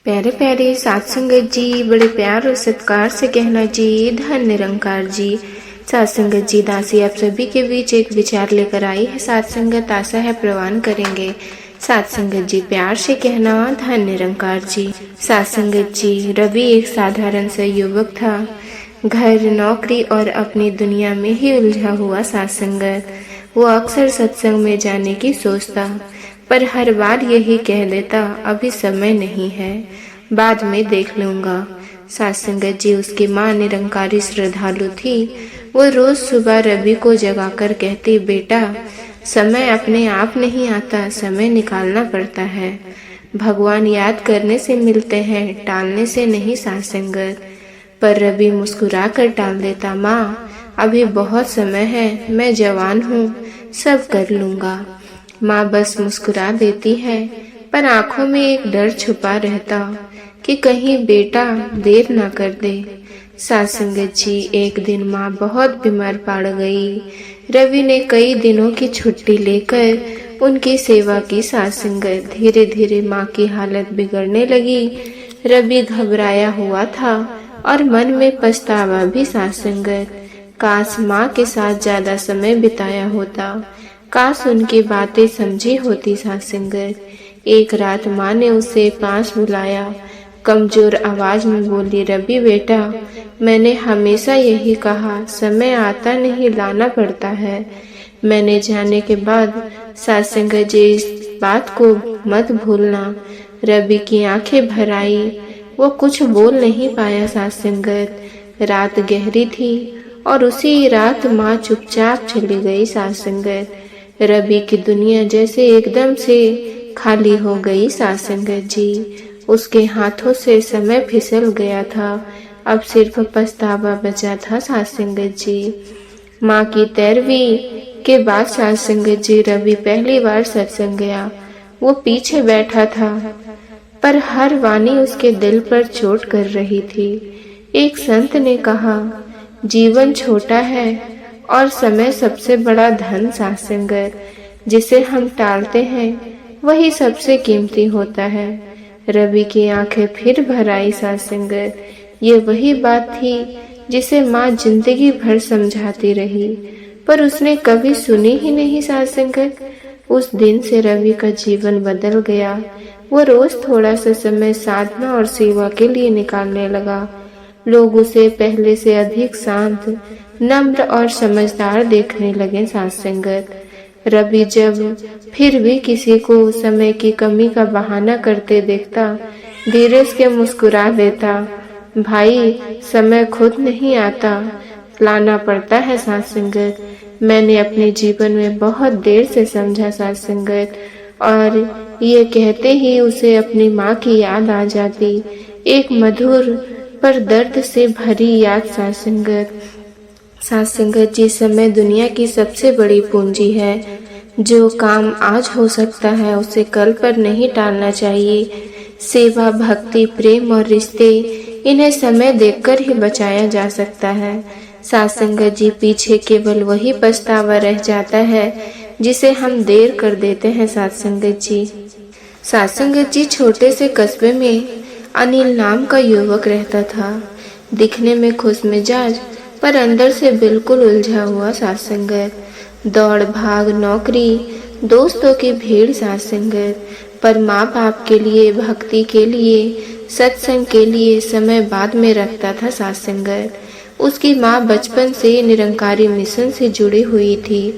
प्यारे प्यारे साथ संगत जी, बड़े प्यार और सत्कार से कहना जी, धन निरंकार जी। साथ संगत जी, दासी आप सभी के बीच एक विचार लेकर आई है। साथ संगत आशा है प्रवान करेंगे। साथ संगत जी, प्यार से कहना धन निरंकार जी। साथ संगत जी, रवि एक साधारण सा युवक था, घर नौकरी और अपनी दुनिया में ही उलझा हुआ। साथ संगत वो अक्सर सत्संग में जाने की सोचता, पर हर बार यही कह देता, अभी समय नहीं है, बाद में देख लूंगा। साथ संगत जी, उसकी माँ निरंकारी श्रद्धालु थी। वो रोज सुबह रवि को जगाकर कहती, बेटा समय अपने आप नहीं आता, समय निकालना पड़ता है। भगवान याद करने से मिलते हैं, टालने से नहीं। साथ संगत पर रवि मुस्कुरा कर टाल देता, माँ अभी बहुत समय है, मैं जवान हूँ, सब कर लूंगा। माँ बस मुस्कुरा देती है, पर आंखों में एक डर छुपा रहता कि कहीं बेटा देर ना कर दे। साथ संगत जी, एक दिन माँ बहुत बीमार पड़ गई। रवि ने कई दिनों की छुट्टी लेकर उनकी सेवा की। साथ संगत धीरे धीरे माँ की हालत बिगड़ने लगी। रवि घबराया हुआ था और मन में पछतावा भी। साथ संगत काश माँ के साथ ज्यादा समय बिताया होता, काश उनकी बातें समझी होती। साथ संगत एक रात माँ ने उसे पास बुलाया, कमजोर आवाज में बोली, रवि बेटा मैंने हमेशा यही कहा, समय आता नहीं, लाना पड़ता है। मैंने जाने के बाद साथ संगत जी, इस बात को मत भूलना। रवि की आंखें भर आई, वो कुछ बोल नहीं पाया। साथ संगत रात गहरी थी और उसी रात माँ चुपचाप चली गई। साथ संगत रवि की दुनिया जैसे एकदम से खाली हो गई। साथ संगत जी, उसके हाथों से समय फिसल गया था, अब सिर्फ पछतावा बचा था। साथ संगत जी, माँ की 13वीं के बाद साथ संगत जी, रवि पहली बार सत्संग गया। वो पीछे बैठा था, पर हर वाणी उसके दिल पर चोट कर रही थी। एक संत ने कहा, जीवन छोटा है और समय सबसे बड़ा धन। साथ संगत जिसे हम टालते हैं वही सबसे कीमती होता है। रवि की आंखें फिर भर आई। साथ संगत ये वही बात थी जिसे माँ जिंदगी भर समझाती रही, पर उसने कभी सुनी ही नहीं। साथ संगत उस दिन से रवि का जीवन बदल गया। वो रोज थोड़ा सा समय साधना और सेवा के लिए निकालने लगा। लोग उसे पहले से अधिक शांत, नम्र और समझदार देखने लगे। साथ संगत रवि जब फिर भी किसी को समय की कमी का बहाना करते देखता, धीरे से मुस्कुरा देता, भाई समय खुद नहीं आता, लाना पड़ता है। साथ संगत मैंने अपने जीवन में बहुत देर से समझा। साथ संगत और ये कहते ही उसे अपनी माँ की याद आ जाती, एक मधुर पर दर्द से भरी याद। साथ संगत जी, समय दुनिया की सबसे बड़ी पूंजी है। जो काम आज हो सकता है उसे कल पर नहीं टालना चाहिए। सेवा, भक्ति, प्रेम और रिश्ते, इन्हें समय देखकर ही बचाया जा सकता है। साथ संगत जी, पीछे केवल वही पछतावा रह जाता है जिसे हम देर कर देते हैं। साथ संगत जी, छोटे से कस्बे में अनिल नाम का युवक रहता था। दिखने में खुश मिजाज, पर अंदर से बिल्कुल उलझा हुआ। साथ संगत दौड़ भाग, नौकरी, दोस्तों की भीड़। साथ संगत पर माँ बाप के लिए, भक्ति के लिए, सत्संग के लिए समय बाद में रखता था। साथ संगत उसकी माँ बचपन से निरंकारी मिशन से जुड़ी हुई थी।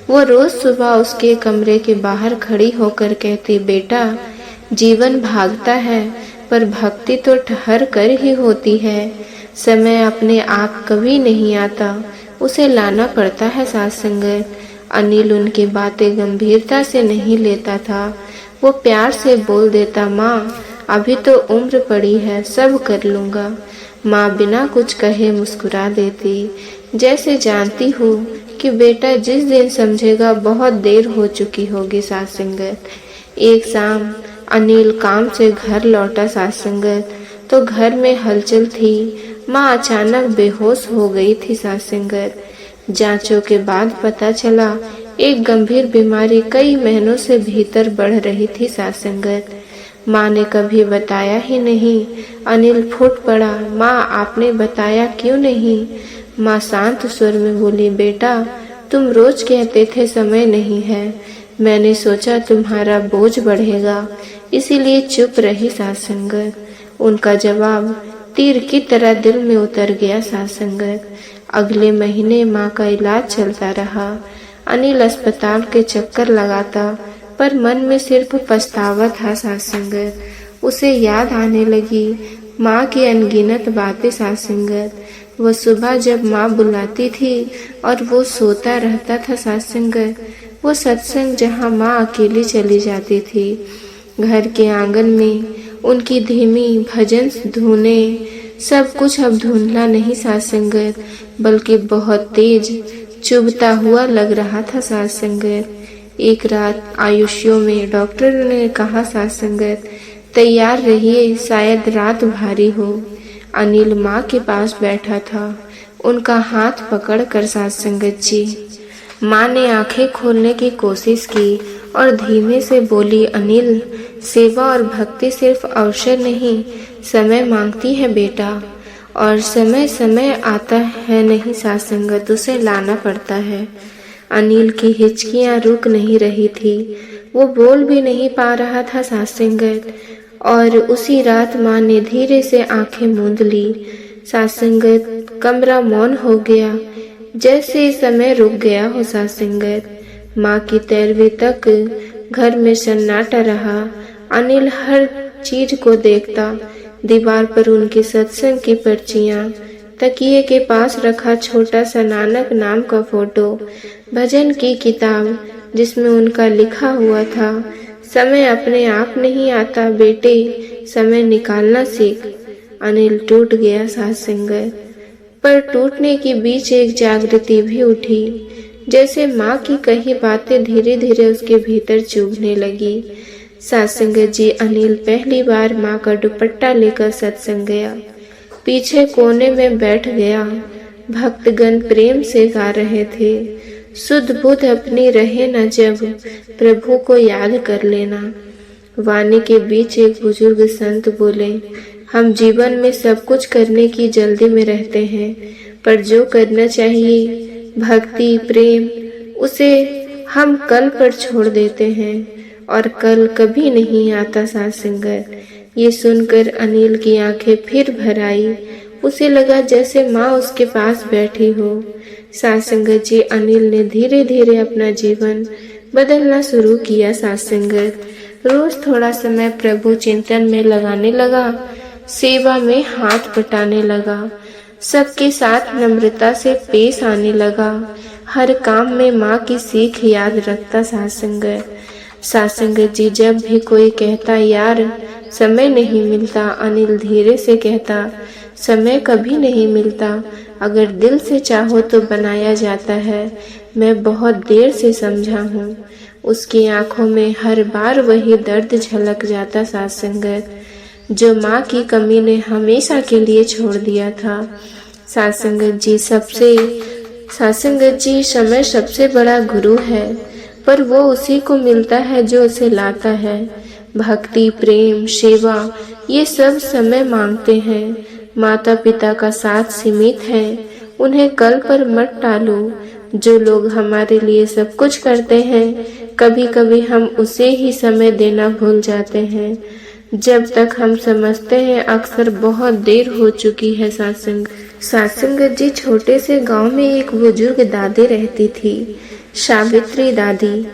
वो रोज सुबह उसके कमरे के बाहर खड़ी होकर कहती, बेटा जीवन भागता है, पर भक्ति तो ठहर कर ही होती है। समय अपने आप कभी नहीं आता, उसे लाना पड़ता है। साथ संगत अनिल उनकी बातें गंभीरता से नहीं लेता था। वो प्यार से बोल देता, माँ अभी तो उम्र पड़ी है, सब कर लूंगा। माँ बिना कुछ कहे मुस्कुरा देती, जैसे जानती हूँ कि बेटा जिस दिन समझेगा बहुत देर हो चुकी होगी। साथ संगत एक शाम अनिल काम से घर लौटा। साथ संगत तो घर में हलचल थी। माँ अचानक बेहोश हो गई थी। साथ संगत जांचों के बाद पता चला, एक गंभीर बीमारी कई महीनों से भीतर बढ़ रही थी। साथ संगत माँ ने कभी बताया ही नहीं। अनिल फूट पड़ा, माँ आपने बताया क्यों नहीं? माँ शांत स्वर में बोली, बेटा तुम रोज कहते थे समय नहीं है, मैंने सोचा तुम्हारा बोझ बढ़ेगा इसीलिए चुप रही सासंगत। उनका जवाब तीर की तरह दिल में उतर गया सासंगत। अगले महीने माँ का इलाज चलता रहा। अनिल अस्पताल के चक्कर लगाता, पर मन में सिर्फ पछतावा था सासंगत। उसे याद आने लगी माँ की अनगिनत बातें सासंगत। वह सुबह जब माँ बुलाती थी और वो सोता रहता था सासंगत। वो सत्संग जहाँ माँ अकेली चली जाती थी। घर के आंगन में उनकी धीमी भजन धुनें, सब कुछ अब धुंधला नहीं सासंगत, बल्कि बहुत तेज चुभता हुआ लग रहा था सासंगत। एक रात आयुष्यों में डॉक्टर ने कहा सासंगत, तैयार रहिए शायद रात भारी हो। अनिल माँ के पास बैठा था, उनका हाथ पकड़ कर सासंगत जी। माँ ने आंखें खोलने की कोशिश की और धीमे से बोली, अनिल सेवा और भक्ति सिर्फ अवसर नहीं, समय मांगती है बेटा। और समय समय आता है नहीं सासंगत, उसे लाना पड़ता है। अनिल की हिचकियां रुक नहीं रही थी, वो बोल भी नहीं पा रहा था सासंगत। और उसी रात माँ ने धीरे से आंखें मूंद ली। सासंगत कमरा मौन हो गया, जैसे समय रुक गया हो सासंगत। माँ की 13वीं तक घर में सन्नाटा रहा। अनिल हर चीज को देखता, दीवार पर उनकी सत्संग की पर्चियां, तकिए के पास रखा छोटा सा नानक नाम का फोटो, भजन की किताब जिसमें उनका लिखा हुआ था, समय अपने आप नहीं आता बेटे, समय निकालना सीख। अनिल टूट गया सासंगत, पर टूटने के बीच एक जागृति भी उठी, जैसे माँ की कही बातें धीरे धीरे उसके भीतर चुभने लगी। सासंगत जी अनिल पहली बार माँ का दुपट्टा लेकर सत्संग गया। पीछे कोने में बैठ गया। भक्तगण प्रेम से गा रहे थे, सुध बुध अपनी रहे न जब, प्रभु को याद कर लेना। वाणी के बीच एक बुजुर्ग संत बोले, हम जीवन में सब कुछ करने की जल्दी में रहते हैं, पर जो करना चाहिए भक्ति प्रेम, उसे हम कल पर छोड़ देते हैं और कल कभी नहीं आता सासंगत। ये सुनकर अनिल की आंखें फिर भर आई। उसे लगा जैसे माँ उसके पास बैठी हो। सासंगत जी अनिल ने धीरे धीरे अपना जीवन बदलना शुरू किया सासंगत। रोज थोड़ा समय प्रभु चिंतन में लगाने लगा, सेवा में हाथ बटाने लगा, सबके साथ नम्रता से पेश आने लगा, हर काम में माँ की सीख याद रखता सासंगत। सासंगत जी जब भी कोई कहता यार समय नहीं मिलता, अनिल धीरे से कहता, समय कभी नहीं मिलता, अगर दिल से चाहो तो बनाया जाता है, मैं बहुत देर से समझा हूँ। उसकी आंखों में हर बार वही दर्द झलक जाता सासंगत, जो माँ की कमी ने हमेशा के लिए छोड़ दिया था। सासंगत जी समय सबसे बड़ा गुरु है, पर वो उसी को मिलता है जो उसे लाता है। भक्ति प्रेम सेवा ये सब समय मांगते हैं। माता पिता का साथ सीमित है, उन्हें कल पर मत टालो। जो लोग हमारे लिए सब कुछ करते हैं, कभी कभी हम उसे ही समय देना भूल जाते हैं। जब तक हम समझते हैं अक्सर बहुत देर हो चुकी है। सासंगत जी छोटे से गांव में एक बुजुर्ग दादी रहती थी, सावित्री दादी।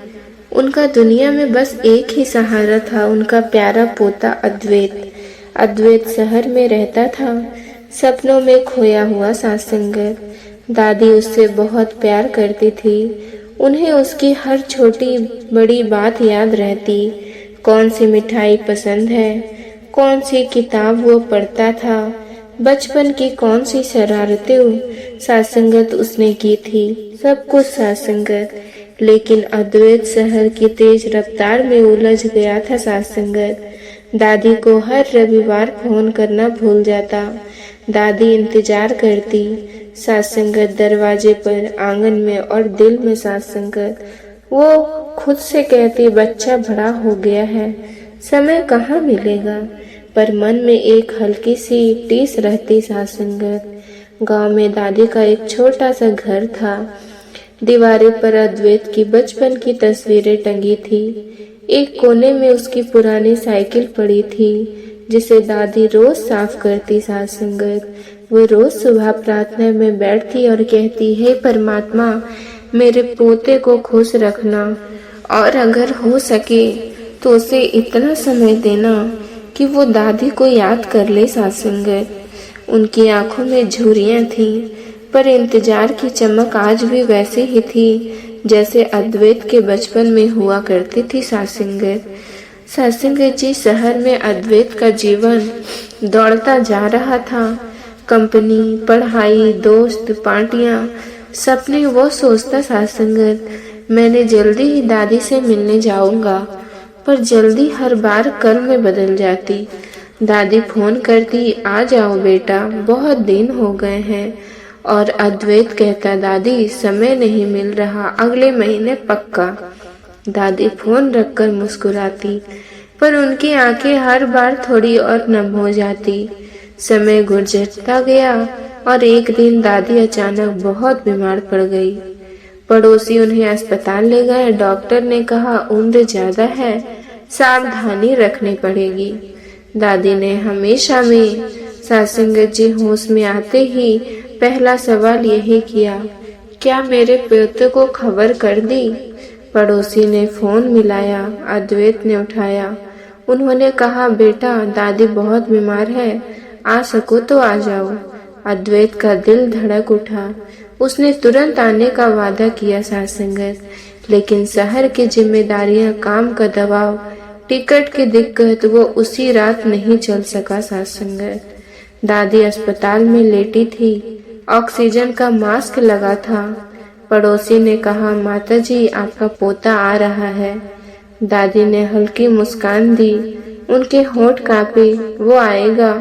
उनका दुनिया में बस एक ही सहारा था, उनका प्यारा पोता अद्वैत। अद्वैत शहर में रहता था, सपनों में खोया हुआ सासंगत। दादी उससे बहुत प्यार करती थी, उन्हें उसकी हर छोटी बड़ी बात याद रहती। कौन सी मिठाई पसंद है, कौन सी किताब वो पढ़ता था, बचपन की कौन सी शरारतें सासंगत उसने की थी, सब कुछ सासंगत। लेकिन अद्वैत शहर की तेज रफ्तार में उलझ गया था सासंगत। दादी को हर रविवार फोन करना भूल जाता। दादी इंतजार करती, सासंगत दरवाजे पर, आंगन में और दिल में। सासंगत वो खुद से कहती बच्चा बड़ा हो गया है, समय कहाँ मिलेगा। पर मन में एक हल्की सी टीस रहती साथ संगत। गांव में दादी का एक छोटा सा घर था। दीवारें पर अद्वैत की बचपन की तस्वीरें टंगी थी। एक कोने में उसकी पुरानी साइकिल पड़ी थी जिसे दादी रोज साफ करती साथ संगत। वो रोज सुबह प्रार्थना में बैठती और कहती, हे परमात्मा, मेरे पोते को खुश रखना और अगर हो सके तो उसे इतना समय देना कि वो दादी को याद कर ले साथ संगत। उनकी आंखों में झुर्रियां थीं, पर इंतजार की चमक आज भी वैसे ही थी जैसे अद्वैत के बचपन में हुआ करती थी साथ संगत जी। शहर में अद्वैत का जीवन दौड़ता जा रहा था। कंपनी, पढ़ाई, दोस्त, पार्टियां, सपने। वो सोचता साथ संगत, मैंने जल्दी ही दादी से मिलने जाऊंगा। पर जल्दी हर बार कल में बदल जाती। दादी फोन करती, आ जाओ बेटा, बहुत दिन हो गए हैं। और अद्वैत कहता, दादी समय नहीं मिल रहा, अगले महीने पक्का। दादी फोन रखकर मुस्कुराती, पर उनकी आंखें हर बार थोड़ी और नम हो जाती। समय गुजरता गया और एक दिन दादी अचानक बहुत बीमार पड़ गई। पड़ोसी उन्हें अस्पताल ले गए। डॉक्टर ने कहा, उम्र ज्यादा है, सावधानी रखनी पड़ेगी। दादी ने हमेशा में साथ संगत जी होश में आते ही पहला सवाल यही किया, क्या मेरे पोते को खबर कर दी। पड़ोसी ने फोन मिलाया। अद्वैत ने उठाया। उन्होंने कहा, बेटा, दादी बहुत बीमार है, आ सको तो आ जाओ। अद्वैत का दिल धड़क उठा। उसने तुरंत आने का वादा किया साथ संगत, लेकिन शहर की जिम्मेदारियां, काम का दबाव, टिकट की दिक्कत, वो उसी रात नहीं चल सका साथ संगत। दादी अस्पताल में लेटी थी, ऑक्सीजन का मास्क लगा था। पड़ोसी ने कहा, माताजी, आपका पोता आ रहा है। दादी ने हल्की मुस्कान दी। उनके होंठ कांपे। वो आएगा,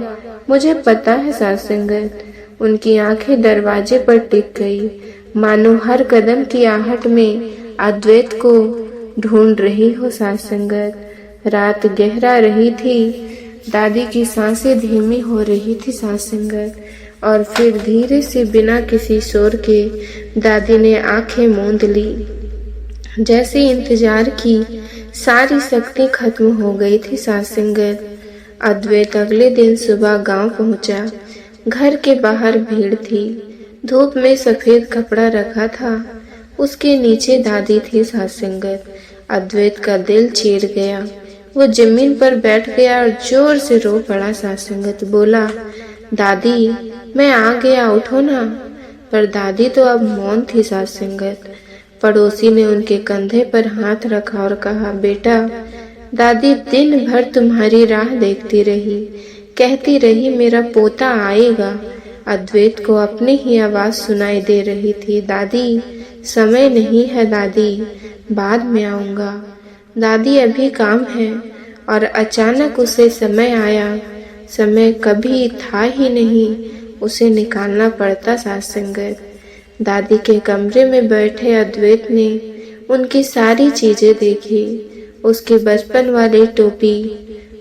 मुझे पता है साथ संगत। उनकी आंखें दरवाजे पर टिक गई, मानो हर कदम की आहट में अद्वैत को ढूंढ रही हो साथ संगत। रात गहरा रही थी। दादी की सांसें धीमी हो रही थी साथ संगत। और फिर धीरे से बिना किसी शोर के दादी ने आंखें मूंद ली, जैसे इंतजार की सारी शक्ति खत्म हो गई थी साथ संगत। अद्वैत अगले दिन सुबह गांव पहुंचा। घर के बाहर भीड़ थी। धूप में सफेद कपड़ा रखा था, उसके नीचे दादी थी साथ संगत। अद्वैत का दिल चीर गया। वो जमीन पर बैठ गया और जोर से रो पड़ा साथ संगत। बोला, दादी, मैं आ गया, उठो ना। पर दादी तो अब मौन थी साथ संगत। पड़ोसी ने उनके कंधे पर हाथ रखा और कहा, बेटा, दादी दिन भर तुम्हारी राह देखती रही, कहती रही मेरा पोता आएगा। अद्वैत को अपनी ही आवाज सुनाई दे रही थी, दादी, समय नहीं है दादी, बाद में आऊंगा। दादी, अभी काम है। और अचानक उसे समय आया। समय कभी था ही नहीं, उसे निकालना पड़ता साथ संगत। दादी के कमरे में बैठे अद्वैत ने उनकी सारी चीजें देखी। उसकी बचपन वाली टोपी,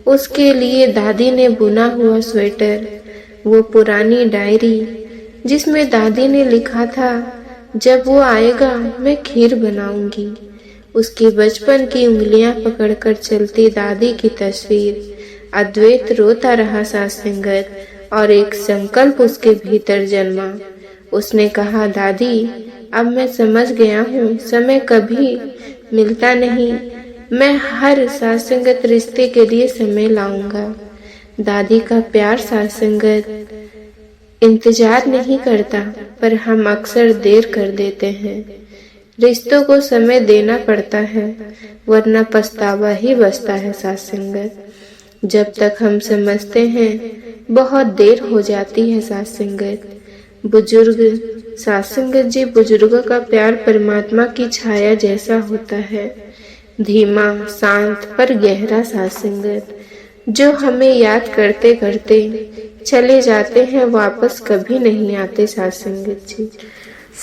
उसके लिए दादी ने बुना हुआ स्वेटर, वो पुरानी डायरी जिसमें दादी ने लिखा था, जब वो आएगा मैं खीर बनाऊंगी। उसकी बचपन की उंगलियां पकड़कर चलती दादी की तस्वीर। अद्वैत रोता रहा साथ संगत और एक संकल्प उसके भीतर जन्मा। उसने कहा, दादी, अब मैं समझ गया हूँ, समय कभी मिलता नहीं, मैं हर साथ संगत रिश्ते के लिए समय लाऊंगा। दादी का प्यार साथ संगत इंतजार नहीं करता, पर हम अक्सर देर कर देते हैं। रिश्तों को समय देना पड़ता है, वरना पछतावा ही बचता है साथ संगत। जब तक हम समझते हैं बहुत देर हो जाती है साथ संगत। बुजुर्ग साथ संगत जी, बुजुर्गों का प्यार परमात्मा की छाया जैसा होता है, धीमा, शांत पर गहरा साथ संगत, जो हमें याद करते करते चले जाते हैं, वापस कभी नहीं आते साथ संगत जी।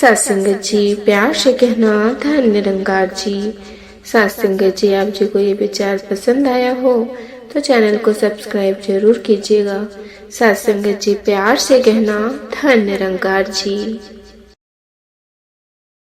साथ संगत जी, प्यार से कहना, धन्य निरंकार जी। साथ संगत जी, आप जी को ये विचार पसंद आया हो तो चैनल को सब्सक्राइब जरूर कीजिएगा। साथ संगत जी, प्यार से कहना धन निरंकार जी।